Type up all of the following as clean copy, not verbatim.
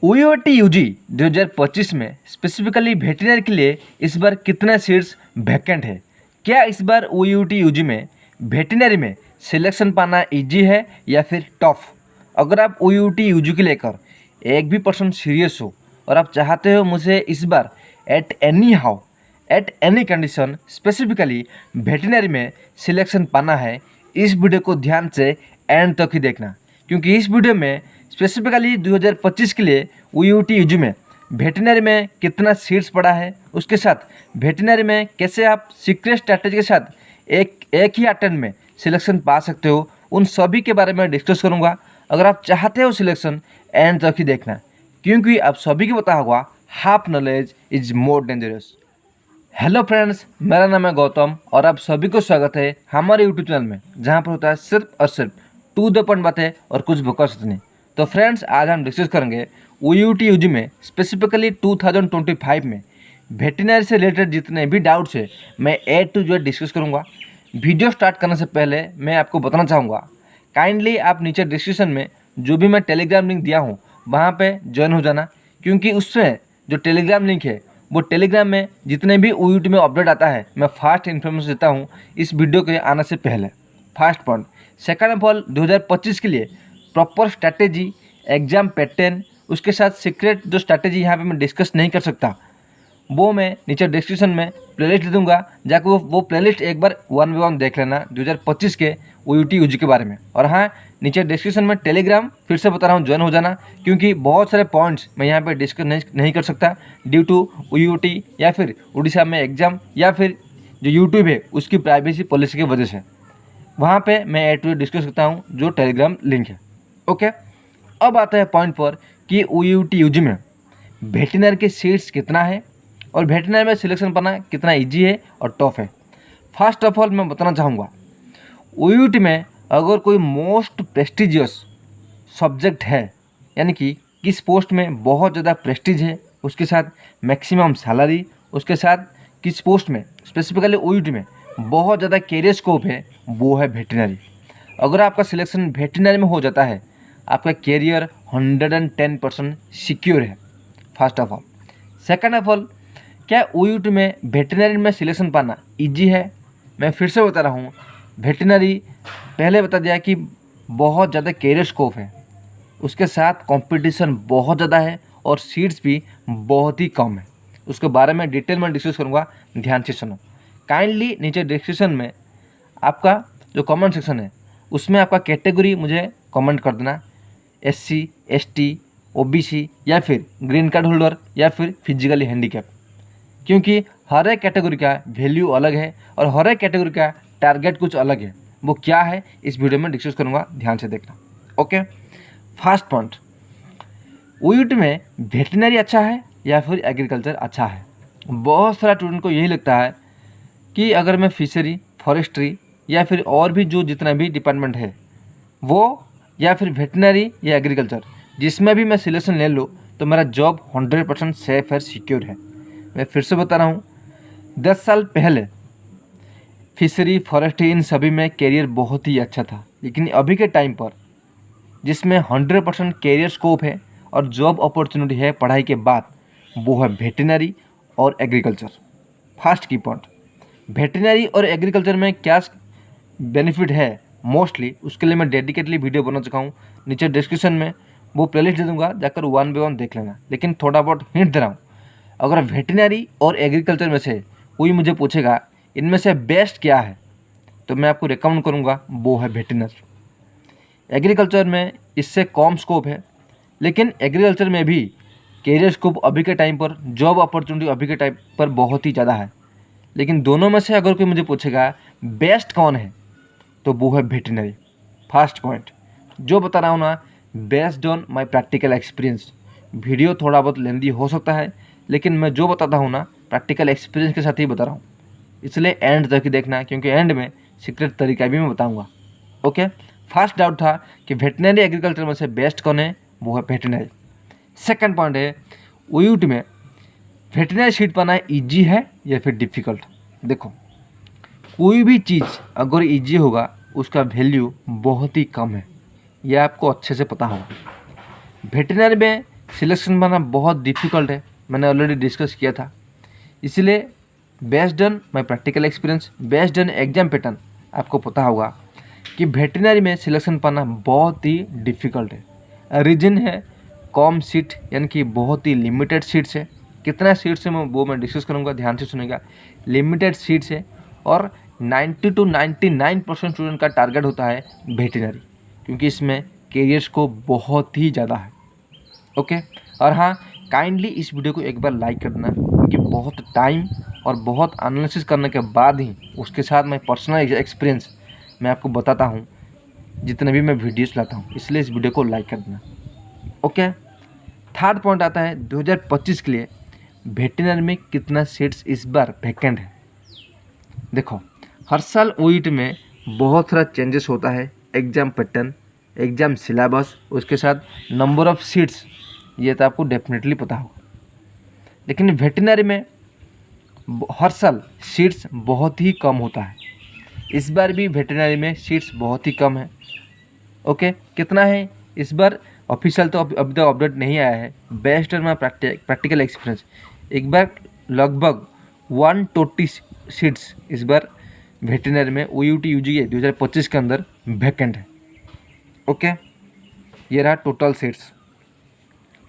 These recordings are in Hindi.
OUT UG 2025 में स्पेसिफिकली वेटरनरी के लिए इस बार कितना सीट्स वैकेंट है? क्या इस बार OUT UG में वेटरनरी में सिलेक्शन पाना इजी है या फिर टफ? अगर आप OUT UG के लेकर एक भी % सीरियस हो और आप चाहते हो मुझे इस बार at any condition specifically veterinary में सिलेक्शन पाना है, इस वीडियो को ध्यान से एंड तक ही देखना, क्योंकि इस वीडियो में स्पेसिफिकली 2025 के लिए OUT UG में वेटरनरी में कितना सीट्स पड़ा है, उसके साथ वेटरनरी में कैसे आप सीक्रेट स्ट्रैटेजी के साथ एक ही अटेम्प्ट में सिलेक्शन पा सकते हो, उन सभी के बारे में डिस्कस करूंगा। अगर आप चाहते हो सिलेक्शन एंड तक ही देखना, क्योंकि आप सभी को पता होगा half knowledge is more dangerous. Hello friends, मेरा नाम है गौतम और आप सभी को स्वागत है हमारे यूट्यूब चैनल में, जहां पर होता है सिर्फ और सिर्फ टू द पॉइंट बातें और कुछ बकवास नहीं। तो फ्रेंड्स, आज हम डिस्कस करेंगे OUT UG में स्पेसिफिकली 2025 में वेटरनरी से रिलेटेड जितने भी डाउट्स है मैं A to Z डिस्कस करूँगा। वीडियो स्टार्ट करने से पहले मैं आपको बताना चाहूँगा, काइंडली आप नीचे डिस्क्रिप्शन में जो भी मैं टेलीग्राम लिंक दिया हूँ वहाँ पे ज्वाइन हो जाना, क्योंकि उसमें जो टेलीग्राम लिंक है वो टेलीग्राम में जितने भी OUT में अपडेट आता है मैं फास्ट इन्फॉर्मेशन देता हूँ इस वीडियो के आने से पहले। First point. Second of all, 2025 के लिए प्रॉपर स्ट्रैटेजी, एग्जाम पैटर्न, उसके साथ सीक्रेट जो स्ट्रैटेजी यहाँ पे मैं डिस्कस नहीं कर सकता, वो मैं नीचे डिस्क्रिप्शन में प्लेलिस्ट दे दूँगा, जाकर वो प्लेलिस्ट एक बार 1 by 1 देख लेना 2025 के OUT UG के बारे में। और हाँ, नीचे डिस्क्रिप्शन में टेलीग्राम फिर से बता रहा हूँ, ज्वाइन हो जाना, क्योंकि बहुत सारे पॉइंट्स मैं यहाँ पे डिस्कस नहीं कर सकता ड्यू टू OUT या फिर उड़ीसा में एग्ज़ाम या फिर जो यूट्यूब है उसकी प्राइवेसी पॉलिसी की वजह से। वहाँ पे मैं A to Z डिस्कस करता हूँ जो टेलीग्राम लिंक है। ओके, अब आता है पॉइंट पर कि OUT UG में वेटरनरी के सीट्स कितना है और वेटरनरी में सिलेक्शन पाना कितना इजी है और टफ है। फर्स्ट ऑफ ऑल मैं बताना चाहूँगा, OUT में अगर कोई मोस्ट प्रेस्टिजियस सब्जेक्ट है, यानी कि किस पोस्ट में बहुत ज़्यादा प्रेस्टीज है, उसके साथ मैक्सिमम सैलरी, उसके साथ किस पोस्ट में स्पेसिफिकली OUT में बहुत ज़्यादा कैरियर स्कोप है, वो है वेटरनरी। अगर आपका सिलेक्शन वेटरनरी में हो जाता है, आपका कैरियर 110% सिक्योर है। First of all. Second of all, क्या OUT में वेटरनरी में सिलेक्शन पाना इजी है? मैं फिर से बता रहा हूँ, वेटरनरी पहले बता दिया कि बहुत ज़्यादा कैरियर स्कोप है, उसके साथ कंपटीशन बहुत ज़्यादा है और सीट्स भी बहुत ही कम है। उसके बारे में डिटेल में डिस्कस करूँगा, ध्यान से सुनो। काइंडली नीचे डिस्क्रिप्शन में आपका जो कमेंट सेक्शन है उसमें आपका कैटेगरी मुझे कमेंट कर देना, SC ST OBC या फिर ग्रीन कार्ड होल्डर या फिर फिजिकली हैंडीकैप, क्योंकि हर एक कैटेगरी का वैल्यू अलग है और हर एक कैटेगरी का टारगेट कुछ अलग है। वो क्या है इस वीडियो में डिस्कस करूँगा, ध्यान से देखना। ओके, फर्स्ट पॉइंट, OUT में वेटरनरी अच्छा है या फिर एग्रीकल्चर अच्छा है? बहुत सारा स्टूडेंट को यही लगता है कि अगर मैं फिशरी, फॉरेस्ट्री या फिर और भी जो जितना भी डिपार्टमेंट है वो, या फिर वेटरनरी या एग्रीकल्चर, जिसमें भी मैं सिलेक्शन ले लूँ तो मेरा जॉब 100% सेफ है, सिक्योर है। मैं फिर से बता रहा हूँ, 10 साल पहले फिशरी, फॉरेस्ट्री इन सभी में कैरियर बहुत ही अच्छा था, लेकिन अभी के टाइम पर जिसमें 100% कैरियर स्कोप है और जॉब अपॉर्चुनिटी है पढ़ाई के बाद, वो है वेटरनरी और एग्रीकल्चर। फर्स्ट की पॉइंट, वेटरनरी और एग्रीकल्चर में क्या बेनिफिट है मोस्टली, उसके लिए मैं डेडिकेटली वीडियो बना चुका हूँ, नीचे डिस्क्रिप्शन में वो प्लेलिस्ट दे दूँगा, जाकर 1 by 1 देख लेना। लेकिन थोड़ा बहुत हिंट दे रहा हूँ, अगर वेटरनरी और एग्रीकल्चर में से कोई मुझे पूछेगा इनमें से बेस्ट क्या है, तो मैं आपको रिकमेंड करूँगा वो है वेटरनरी। एग्रीकल्चर में इससे कम स्कोप है, लेकिन एग्रीकल्चर में भी कैरियर स्कोप अभी के टाइम पर, जॉब अपॉर्चुनिटी अभी के टाइम पर बहुत ही ज़्यादा है। लेकिन दोनों में से अगर कोई मुझे पूछेगा बेस्ट कौन है, तो वो है वेटरनरी। फर्स्ट पॉइंट जो बता रहा हूँ ना, based on my practical experience. Video थोड़ा बहुत लेंदी हो सकता है, लेकिन मैं जो बताता हूँ ना प्रैक्टिकल एक्सपीरियंस के साथ ही बता रहा हूँ, इसलिए एंड तक ही देखना, क्योंकि एंड में सीक्रेट तरीका भी मैं बताऊँगा। ओके, फर्स्ट डाउट था कि वेटरनरी एग्रीकल्चर में से बेस्ट कौन है, वो है वेटरनरी। सेकंड पॉइंट है, OUT में वेटरनरी सीट पाना ईजी है या फिर डिफ़िकल्ट? देखो, कोई भी चीज़ अगर ईजी होगा उसका वैल्यू बहुत ही कम है, यह आपको अच्छे से पता होगा। वेटरनरी में सिलेक्शन पाना बहुत डिफ़िकल्ट है, मैंने ऑलरेडी डिस्कस किया था। इसलिए based on my practical experience, based on exam pattern, आपको पता होगा कि वेटरनरी में सिलेक्शन पाना बहुत ही डिफ़िकल्ट है। रीज़न है कम सीट, यानी कि बहुत ही लिमिटेड सीट्स है। कितना सीट्स है वो मैं डिस्कस करूँगा, ध्यान से सुनेगा। लिमिटेड सीट्स है और 90 to 99% स्टूडेंट का टारगेट होता है वेटरनरी, क्योंकि इसमें कैरियर्स को बहुत ही ज़्यादा है। ओके, और हाँ, काइंडली इस वीडियो को एक बार लाइक कर देना, क्योंकि बहुत टाइम और बहुत एनालिसिस करने के बाद ही उसके साथ मैं पर्सनल एक्सपीरियंस मैं आपको बताता हूँ जितने भी मैं वीडियोस लाता हूँ, इसलिए इस वीडियो को लाइक कर देना। ओके, थर्ड पॉइंट आता है 2025 के लिए वेटरनरी में कितना सीट्स इस बार वैकेंट है। देखो, हर साल ओईटी में बहुत सारा चेंजेस होता है, एग्ज़ाम पैटर्न, एग्ज़ाम सिलेबस, उसके साथ नंबर ऑफ़ सीट्स, ये तो आपको डेफिनेटली पता होगा। लेकिन वेटरनरी में हर साल सीट्स बहुत ही कम होता है। इस बार भी वेटरनरी में सीट्स बहुत ही कम है। ओके, कितना है इस बार ऑफिशियल तो अभी तक अपडेट नहीं आया है। Based on my practical experience, एक बार लगभग 120 सीट्स इस बार वेटरनरी में ओयूटी यूजी 2025 के अंदर वैकेंट है। ओके, ये रहा टोटल सीट्स।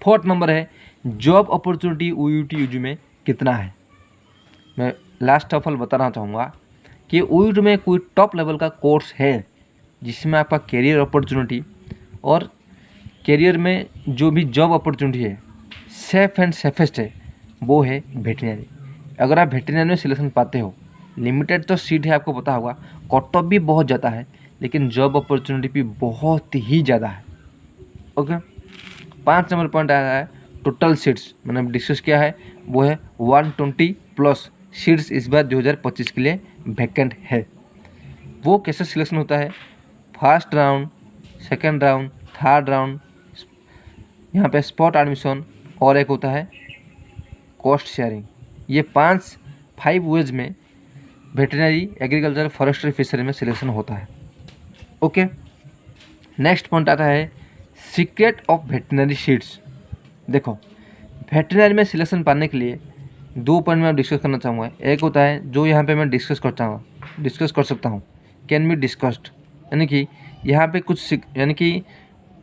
फोर्थ नंबर है जॉब अपॉर्चुनिटी ओयूटी यूजी में कितना है। मैं लास्ट ऑफ ऑल बताना चाहूँगा कि ओयूटी में कोई टॉप लेवल का कोर्स है जिसमें आपका कैरियर अपॉर्चुनिटी और कैरियर में जो भी जॉब अपॉर्चुनिटी है सेफ एंड सेफेस्ट है, वो है वेटरनरी। अगर आप वेटरनरी में सिलेक्शन पाते हो, लिमिटेड तो सीट है, आपको पता होगा, कट ऑफ भी बहुत ज़्यादा है, लेकिन जॉब अपॉर्चुनिटी भी बहुत ही ज़्यादा है। ओके, 5 नंबर पॉइंट आया है टोटल सीट्स, मैंने डिस्कस किया है, वो है 120 प्लस सीट्स इस बार 2025 के लिए वैकेंट है। वो कैसे सिलेक्शन होता है, first round, second round, third round, यहाँ पे स्पॉट एडमिशन और एक होता है कॉस्ट शेयरिंग। ये 5 वेज में वेटरनरी, एग्रीकल्चर, फॉरेस्ट्री, फिशरी में सिलेक्शन होता है। ओके, नेक्स्ट पॉइंट आता है सीक्रेट ऑफ वेटरनरी सीट्स। देखो, वेटरनरी में सिलेक्शन पाने के लिए 2 पॉइंट में डिस्कस करना चाहूँगा। एक होता है जो यहाँ पे मैं डिस्कस कर सकता हूँ, कैन बी डिस्कस्ड, यानी कि यहाँ पे कुछ, यानी कि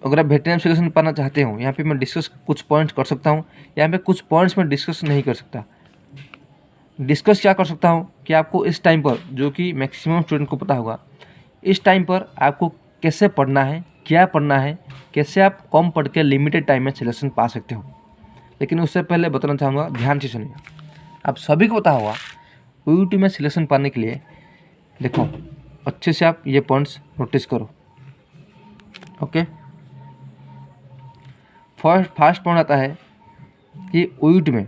अगर आप वेटरनरी सिलेक्शन पाना चाहते हो, यहाँ पे मैं डिस्कस कुछ पॉइंट्स कर सकता हूँ, यहाँ पे कुछ पॉइंट्स में डिस्कस नहीं कर सकता। डिस्कस क्या कर सकता हूँ कि आपको इस टाइम पर, जो कि मैक्सिमम स्टूडेंट को पता होगा, इस टाइम पर आपको कैसे पढ़ना है, क्या पढ़ना है, कैसे आप कम पढ़ के लिमिटेड टाइम में सिलेक्शन पा सकते हो। लेकिन उससे पहले बताना चाहूँगा, ध्यान से सुनिएगा, आप सभी को पता होगा ओयूटी में सिलेक्शन पाने के लिए, देखो अच्छे से आप ये पॉइंट्स नोटिस करो। ओके, फर्स्ट पॉइंट आता है कि ओयूटी में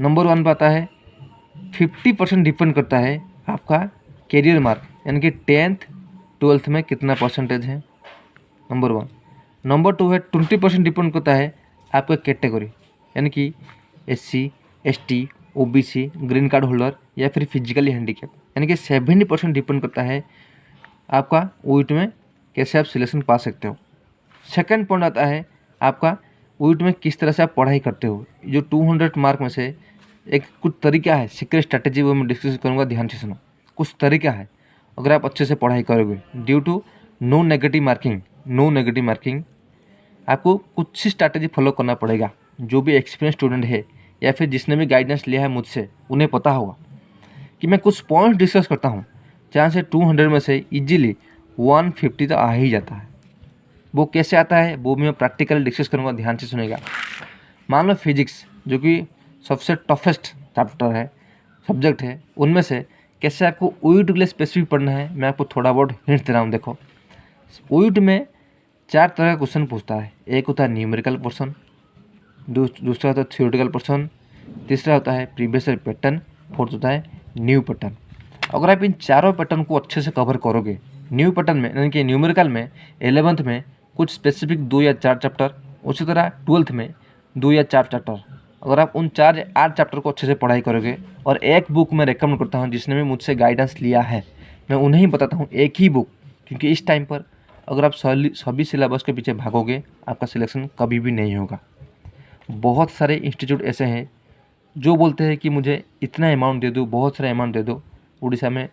नंबर 1 पर आता है 50% डिपेंड करता है आपका कैरियर मार्क, यानी कि 10th 12th में कितना परसेंटेज है, नंबर 1। नंबर 2 है 20% डिपेंड करता है आपका कैटेगरी, यानी कि SC, ST, OBC, green card holder या फिर फिजिकली हैंडीकैप, यानी कि 70% डिपेंड करता है आपका ओयूटी में कैसे आप सिलेक्शन पा सकते हो। सेकंड पॉइंट आता है आपका ओयूटी में किस तरह से आप पढ़ाई करते हो। जो 200 मार्क में से एक कुछ तरीका है, सीक्रेट स्ट्रैटेजी, वो मैं डिस्कस करूँगा, ध्यान से सुनो। कुछ तरीका है, अगर आप अच्छे से पढ़ाई करोगे, due to no negative marking, आपको कुछ स्ट्रैटेजी फॉलो करना पड़ेगा। जो भी एक्सपीरियंस स्टूडेंट है या फिर जिसने भी गाइडेंस लिया है मुझसे, उन्हें पता होगा कि मैं कुछ पॉइंट्स डिस्कस करता हूँ जहाँ से 200 में से ईजिली 150 तो आ ही जाता है। वो कैसे आता है वो भी मैं प्रैक्टिकल डिस्कस करूँगा, ध्यान से सुनेगा। मान लो फिजिक्स, जो कि सबसे टफेस्ट चैप्टर है, सब्जेक्ट है, उनमें से कैसे आपको ओयूटी के लिए स्पेसिफिक पढ़ना है, मैं आपको थोड़ा बहुत हिंट दे रहा हूँ। देखो, ओयूटी में 4 तरह का क्वेश्चन पूछता है। एक होता है न्यूमेरिकल पोर्शन, दूसरा होता है थ्योरेटिकल पोर्शन, तीसरा होता है प्रीवियस ईयर पैटर्न, फोर्थ होता है न्यू पैटर्न। अगर आप इन चारों पैटर्न को अच्छे से कवर करोगे, न्यू पैटर्न में यानी कि न्यूमेरिकल में 11th में कुछ स्पेसिफिक 2 या 4 चैप्टर, उसी तरह 12th में 2 या 4 चैप्टर, अगर आप उन 4 या 8 चैप्टर को अच्छे से पढ़ाई करोगे, और एक बुक मैं रेकमेंड करता हूँ जिसने भी मुझसे गाइडेंस लिया है, मैं उन्हें ही बताता हूँ एक ही बुक, क्योंकि इस टाइम पर अगर आप सभी सिलेबस के पीछे भागोगे आपका सिलेक्शन कभी भी नहीं होगा। बहुत सारे इंस्टीट्यूट ऐसे हैं जो बोलते हैं कि मुझे इतना अमाउंट दे दो, बहुत सारा अमाउंट दे दो। उड़ीसा में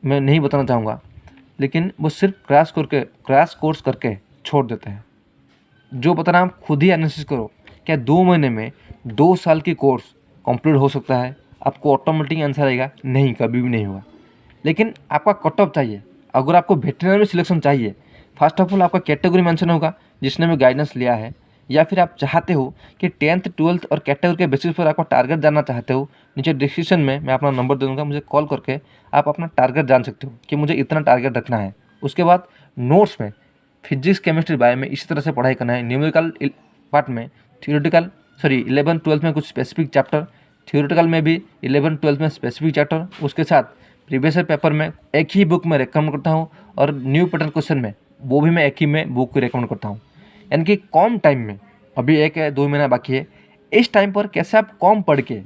मैं नहीं बताना चाहूँगा, लेकिन वो सिर्फ क्रैश कोर्स करके छोड़ देते हैं। जो बताना आप खुद ही एनालिसिस करो, क्या 2 महीने में 2 साल की कोर्स कंप्लीट हो सकता है? आपको ऑटोमेटिक आंसर आएगा नहीं, कभी भी नहीं होगा। लेकिन आपका कट ऑफ चाहिए। अगर आपको वेटरनरी में सिलेक्शन चाहिए, फर्स्ट ऑफ ऑल आपका कैटेगरी मेंशन होगा जिसने भी गाइडेंस लिया है, या फिर आप चाहते हो कि 10th 12th और कैटेगरी के बेसिस पर आपका टारगेट जानना चाहते हो, नीचे डिस्क्रिप्शन में मैं अपना नंबर दे दूँगा, मुझे कॉल करके आप अपना टारगेट जान सकते हो कि मुझे इतना टारगेट रखना है। उसके बाद नोट्स में फिजिक्स, केमिस्ट्री, बायो में इस तरह से पढ़ाई करना है। न्यूमेरिकल पार्ट में 11th 12th में कुछ स्पेसिफिक चैप्टर, थियोरेटिकल में भी 11th 12th में स्पेसिफिक चैप्टर। उसके साथ प्रीवियस ईयर पेपर में एक ही बुक में रिकमेंड करता हूँ, और न्यू पैटर्न क्वेश्चन में वो भी मैं एक ही में बुक को रिकमेंड करता हूँ। यानी कि कम टाइम में, अभी 1 या 2 महीना बाकी है, इस टाइम पर कैसे आप कम पढ़ के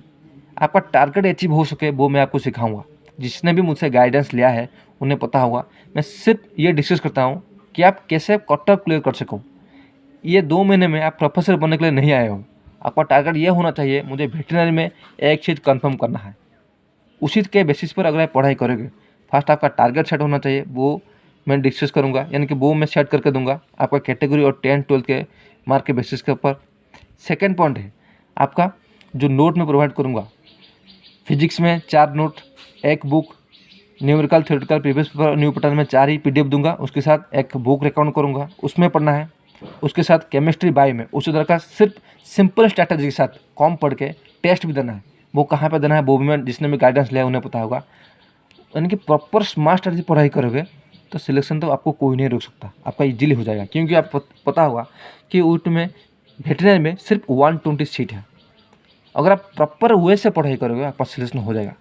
आपका टारगेट अचीव हो सके वो मैं आपको सिखाऊंगा। जिसने भी मुझसे गाइडेंस लिया है उन्हें पता होगा, मैं सिर्फ ये डिस्कस करता हूँ कि आप कैसे कट ऑफ क्लियर कर सको। ये 2 महीने में आप प्रोफेसर बनने के लिए नहीं आए हो। आपका टारगेट ये होना चाहिए, मुझे वेटरनरी में एक चीज़ कंफर्म करना है। उसी के बेसिस पर अगर आप पढ़ाई करोगे, फर्स्ट आपका टारगेट सेट होना चाहिए, वो मैं डिस्कस करूँगा, यानी कि वो मैं सेट करके दूंगा आपका कैटेगरी और 10th 12th के मार्क के बेसिस के ऊपर। सेकेंड पॉइंट है आपका जो नोट में प्रोवाइड करूँगा। फिजिक्स में 4 note, 1 book, numerical, theoretical, previous paper, new pattern में 4 ही PDF दूंगा। उसके साथ एक बुक रिकमेंड करूँगा, उसमें पढ़ना है। उसके साथ केमिस्ट्री, बायो में उसी तरह का सिर्फ सिंपल स्ट्रैटेजी के साथ कॉम पढ़ के टेस्ट भी देना है। वो कहाँ पे देना है वो भी मैं, जिसने भी गाइडेंस लिया उन्हें पता होगा। यानी कि प्रॉपर स्मार्ट स्ट्रैटेजी पढ़ाई करोगे तो सिलेक्शन तो आपको कोई नहीं रोक सकता, आपका इजीली हो जाएगा। क्योंकि आप पता होगा कि ऊट में वेटरनरी में सिर्फ 120 सीट है। अगर आप प्रॉपर वे से पढ़ाई करोगे आपका सिलेक्शन हो जाएगा।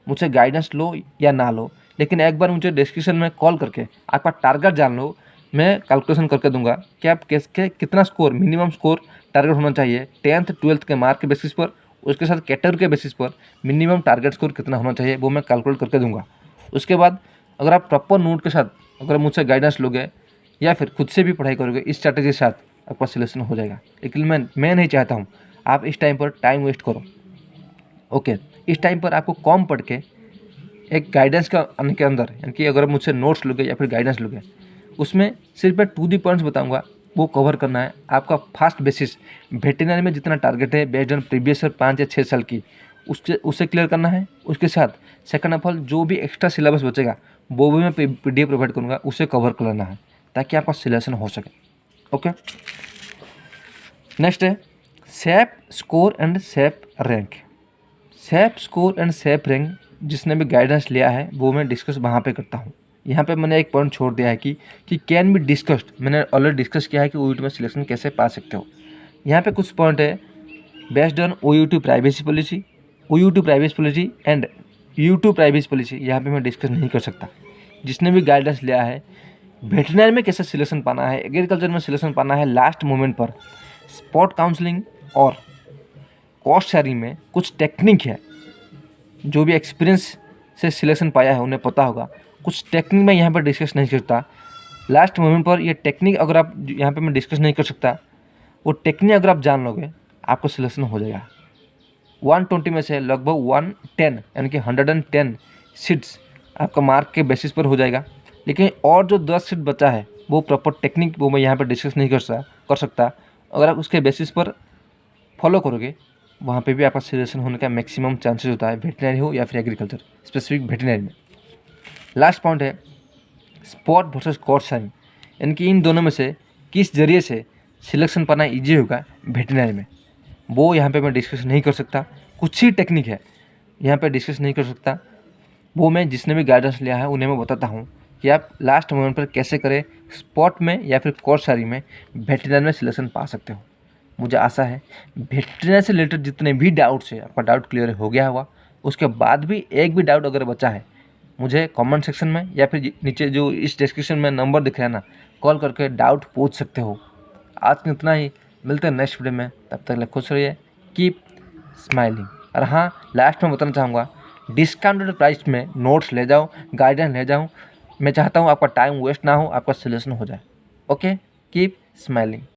मुझसे गाइडेंस लो या ना लो, लेकिन एक बार मुझे डिस्क्रिप्शन में कॉल करके आपका टारगेट जान लो, मैं कैलकुलेशन करके दूंगा कि आप कितना स्कोर, मिनिमम स्कोर टारगेट होना चाहिए 10th 12th के मार्क के बेसिस पर। उसके साथ कैटेगरी के बेसिस पर मिनिमम टारगेट स्कोर कितना होना चाहिए वो मैं कैलकुलेट करके दूंगा। उसके बाद अगर आप प्रॉपर नोट के साथ अगर मुझसे गाइडेंस लोगे या फिर खुद से भी पढ़ाई करोगे, इस स्ट्रैटेजी के साथ आपका सिलेक्शन हो जाएगा। लेकिन मैं नहीं चाहता हूँ आप इस टाइम पर टाइम वेस्ट करो। ओके, इस टाइम पर आपको कम पढ़ के एक गाइडेंस के अंदर, यानी कि अगर मुझसे नोट्स लोगे या फिर गाइडेंस लोगे, उसमें सिर्फ मैं 2 पॉइंट्स बताऊंगा, वो कवर करना है। आपका फास्ट बेसिस वेटरनरी में जितना टारगेट है बेस्ड ऑन प्रीवियस ईयर 5 या 6 साल की, उससे क्लियर करना है। उसके साथ सेकंड ऑफ ऑल जो भी एक्स्ट्रा सिलेबस बचेगा वो भी मैं PDF प्रोवाइड करूँगा, उसे कवर कर लेना है ताकि आपका सिलेक्शन हो सके। ओके, नेक्स्ट है safe score and safe rank. Safe score and safe rank जिसने भी गाइडेंस लिया है वो मैं डिस्कस वहाँ पे करता हूँ। यहाँ पे मैंने एक पॉइंट छोड़ दिया है कि कैन बी डिस्कस्ड। मैंने ऑलरेडी डिस्कस किया है कि OUT में सिलेक्शन कैसे पा सकते हो। यहाँ पे कुछ पॉइंट है based on OUT privacy policy, OUT privacy policy and U2 privacy policy. यहाँ पे मैं डिस्कस नहीं कर सकता। जिसने भी गाइडेंस लिया है वेटरनरी में कैसे सिलेक्शन पाना है, एग्रीकल्चर में सिलेक्शन पाना है, लास्ट मोमेंट पर स्पॉट काउंसलिंग और कॉस्ट शेयरिंग में कुछ टेक्निक है। जो भी एक्सपीरियंस से सिलेक्शन पाया है उन्हें पता होगा। कुछ टेक्निक मैं यहाँ पर डिस्कस नहीं करता। लास्ट मोमेंट पर ये टेक्निक अगर आप यहाँ पे मैं डिस्कस नहीं कर सकता, वो टेक्निक अगर आप जान लोगे आपको सिलेक्शन हो जाएगा। 120 में से लगभग 110 यानी कि 110 सीट्स आपका मार्क के बेसिस पर हो जाएगा। लेकिन और जो 10 सीट बचा है वो प्रॉपर टेक्निक वो मैं यहाँ पर डिस्कस नहीं कर सकता। अगर आप उसके बेसिस पर फॉलो करोगे वहाँ पे भी आपका सिलेक्शन होने का मैक्सिमम चांसेस होता है, वेटरनरी हो या फिर एग्रीकल्चर, स्पेसिफिक वेटरनरी में। लास्ट पॉइंट है स्पॉट वर्सेस कॉस्ट शेयरिंग, यानी कि इन दोनों में से किस जरिए से सिलेक्शन पाना ईजी होगा वेटरनरी में, वो यहाँ पे मैं डिस्कस नहीं कर सकता। कुछ ही टेक्निक है यहाँ पे डिस्कस नहीं कर सकता, वो मैं जिसने भी गाइडेंस लिया है उन्हें मैं बताता हूँ कि आप लास्ट मोमेंट पर कैसे करें, स्पॉट में या फिर कॉस्ट शेयरिंग में वेटरनरी में सिलेक्शन पा सकते हो। मुझे आशा है वेटरनरी से रिलेटेड जितने भी डाउट्स है आपका डाउट क्लियर हो गया होगा। उसके बाद भी एक भी डाउट अगर बचा है मुझे कमेंट सेक्शन में या फिर नीचे जो इस डिस्क्रिप्शन में नंबर दिख रहा है ना, कॉल करके डाउट पूछ सकते हो। आज में इतना ही, मिलते हैं नेक्स्ट वीडियो में, तब तक खुश रहिए, कीप स्माइलिंग। और हाँ, लास्ट में बताना चाहूँगा डिस्काउंटेड प्राइस में नोट्स ले जाओ, गाइडेंस ले जाओ, मैं चाहता हूँ आपका टाइम वेस्ट ना हो, आपका सिलेक्शन हो जाए। Okay, keep smiling.